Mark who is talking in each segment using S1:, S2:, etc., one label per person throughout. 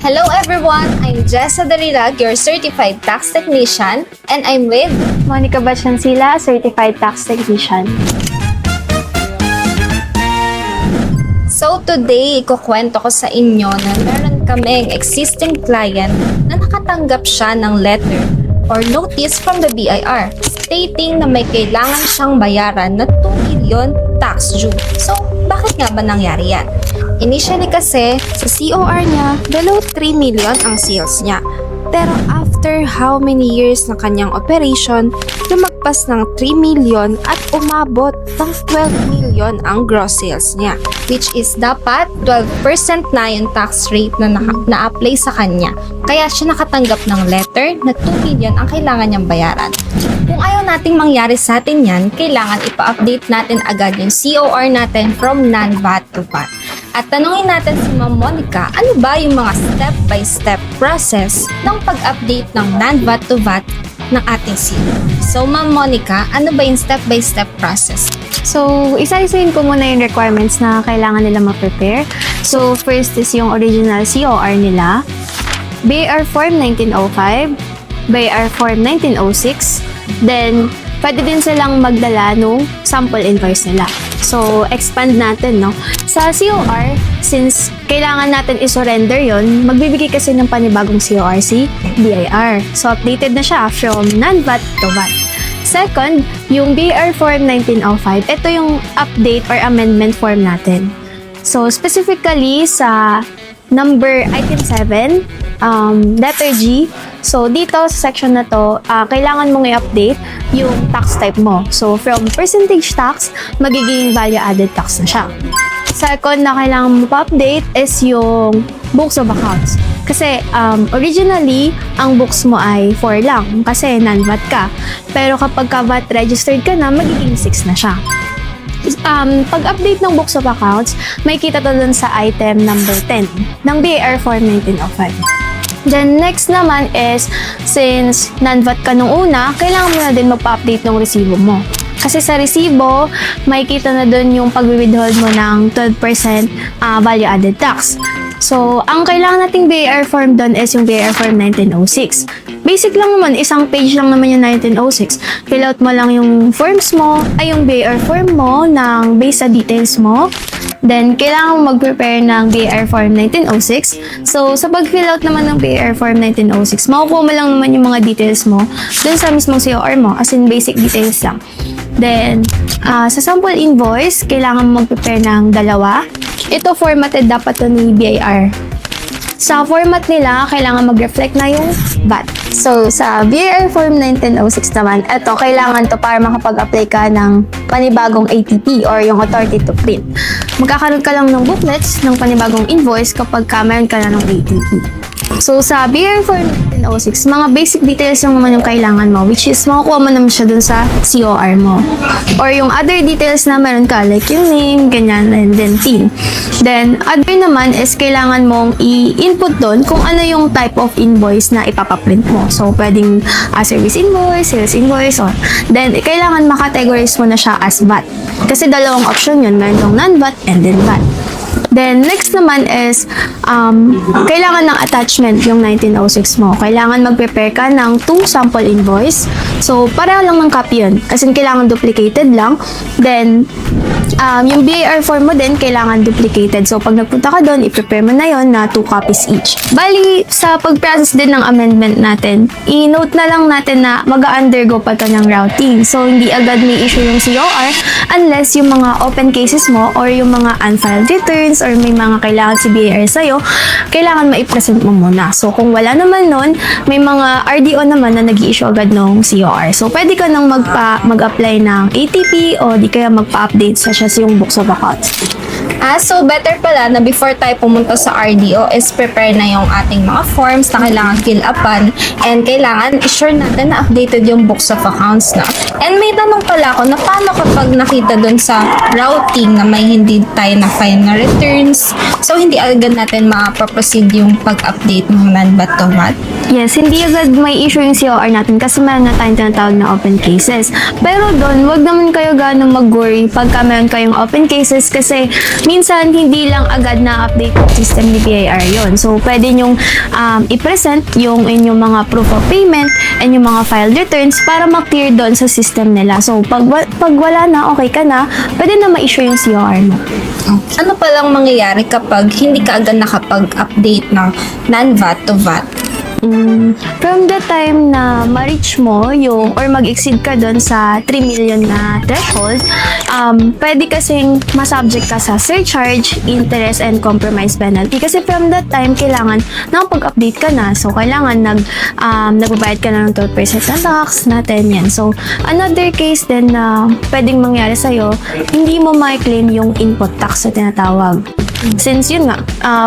S1: Hello everyone! I'm Jessa Darilag, your Certified Tax Technician, and I'm with
S2: Monica Bachansila, Certified Tax Technician.
S1: So today, ikukwento ko sa inyo na meron kaming existing client na nakatanggap siya ng letter or notice from the BIR stating na may kailangan siyang bayaran na 2 million tax due. So, bakit nga ba nangyari yan? Initially kasi, sa COR niya, below 3 million ang sales niya. Pero after how many years ng kanyang operation, lumagpas ng 3 million at umabot ng 12 million ang gross sales niya. Which is dapat 12% na yung tax rate na na-apply sa kanya. Kaya siya nakatanggap ng letter na 2 million ang kailangan niyang bayaran. Kung ayaw nating mangyari sa atin yan, kailangan ipa-update natin agad yung COR natin from non-VAT to VAT. At tanungin natin si Ma'am Monica, ano ba yung mga step-by-step process ng pag-update ng non-VAT to VAT ng ating COR? So Ma'am Monica, ano ba yung step-by-step process?
S2: So, isa-isahin ko muna yung requirements na kailangan nila ma-prepare. So, first is yung original COR nila, BIR Form 1905, BIR Form 1906, then pwede din silang magdala ng sample invoice nila. So, expand natin, no? Sa COR, since kailangan natin i-surrender yon, magbibigay kasi ng panibagong COR si BIR. So, updated na siya from non-VAT to VAT. Second, yung BIR Form 1905, ito yung update or amendment form natin. So, specifically sa number item 7, letter G. So, dito sa section na to, kailangan mong i-update yung tax type mo. So, from percentage tax, magiging value-added tax na siya. Second na kailangan mo pa-update is yung books of accounts. Kasi, originally, ang books mo ay 4 lang kasi non-VAT ka. Pero kapag ka-VAT registered ka na, magiging 6 na siya. Pag-update ng books of accounts, may kita to dun sa item number 10 ng BIR Form 1905. Then, next naman is, since non-VAT ka nung una, kailangan mo na din magpa-update ng resibo mo. Kasi sa resibo, may kita na dun yung pag-withhold mo ng 12% value-added tax. So, ang kailangan nating BIR form doon is yung BIR Form 1906. Basic lang naman, isang page lang naman yung 1906. Fill out mo lang yung forms mo, ay yung BIR form mo ng based sa details mo. Then, kailangan mo mag-prepare ng BIR Form 1906. So, sa pag-fill out naman ng BIR Form 1906, makukuha mo lang naman yung mga details mo dun sa mismong COR mo, as in basic details lang. Then, sa sample invoice, kailangan mo mag-prepare ng 2. Ito formatted dapat to ni BIR. Sa format nila, kailangan mag-reflect na yung VAT. So, sa BIR Form 1906 naman, ito, kailangan to para makapag-apply ka ng panibagong ATP or yung authority to print. Magkakaroon ka lang ng booklets ng panibagong invoice kapag mayroon ka na ng ATP. So, sa BIR Form 1906, mga basic details lang naman yung kailangan mo, which is makukuha mo naman siya dun sa COR mo. Or yung other details na meron ka, like yung name, ganyan, and then PIN. Then, other naman is kailangan mong i-input dun kung ano yung type of invoice na ipapaprint mo. So, pwedeng service invoice, sales invoice, or then, kailangan makategorize mo na siya as VAT. Kasi dalawang option yun, meron yung non-VAT and then VAT. Then, next naman is, kailangan ng attachment yung 1906 mo. Kailangan mag-prepare ka ng 2 sample invoice. So, pareho lang ng copy yun. As in, kailangan duplicated lang. Then, yung BIR form mo din, kailangan duplicated. So, pag nagpunta ka doon, i-prepare mo na yon na 2 copies each. Bali, sa pag-process din ng amendment natin, i-note na lang natin na mag-undergo pa to ng routing. So, hindi agad may issue yung COR unless yung mga open cases mo or yung mga unfiled returns or may mga kailangan si BIR sa'yo, kailangan ma-present mo muna. So, kung wala naman nun, may mga RDO naman na nag-i-issue agad ng COR. So, pwede ka nang mag-apply ng ATP o di kaya magpa-update sa yung books of accounts.
S1: So better pala na before tayo pumunta sa RDO is prepare na yung ating mga forms na kailangan fill upan and kailangan i-sure natin na updated yung books of accounts na. And may tanong pala ako na paano kapag nakita dun sa routing na may hindi tayo na-file na returns, so hindi agad natin ma-proceed yung pag-update ng non-VAT to VAT?
S2: Yes, hindi agad may issue yung COR natin kasi meron na tayong tinatawag na open cases. Pero doon, wag naman kayo ganong mag-worry pagka meron kayong open cases kasi minsan hindi lang agad na-update yung system ni BIR yon. So, pwede nyong i-present yung inyong mga proof of payment and yung mga filed returns para ma-clear doon sa system nila. So, pag wala na, okay ka na, pwede na ma-issue yung COR mo.
S1: Ano palang mangyayari kapag hindi ka agad nakapag-update ng non-VAT to VAT?
S2: From the time na ma-reach mo yung or mag-exceed ka doon sa 3 million na threshold, pwede kasing masubject ka sa surcharge, interest, and compromise penalty. Kasi from that time, kailangan nakapag-update ka na. So, kailangan nagbabayad ka na ng 12% na tax natin yan. So, another case din na pwedeng mangyari sa'yo, hindi mo ma-claim yung input tax na tinatawag. Since yun nga,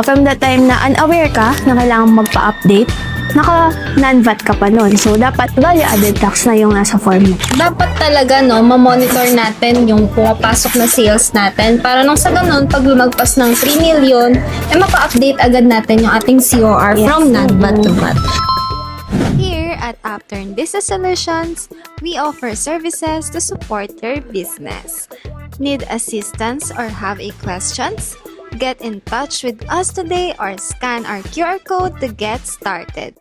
S2: from that time na unaware ka na kailangan magpa-update, naka non-VAT ka pa nun. So, dapat value-added tax na yung nasa form mo.
S1: Dapat talaga, no, ma-monitor natin yung pumapasok na sales natin para nang sa ganun, pag lumagpas ng 3 million, mapa-update agad natin yung ating COR from non-VAT to VAT.
S3: Here at Upturn Business Solutions, we offer services to support your business. Need assistance or have a questions? Get in touch with us today or scan our QR code to get started.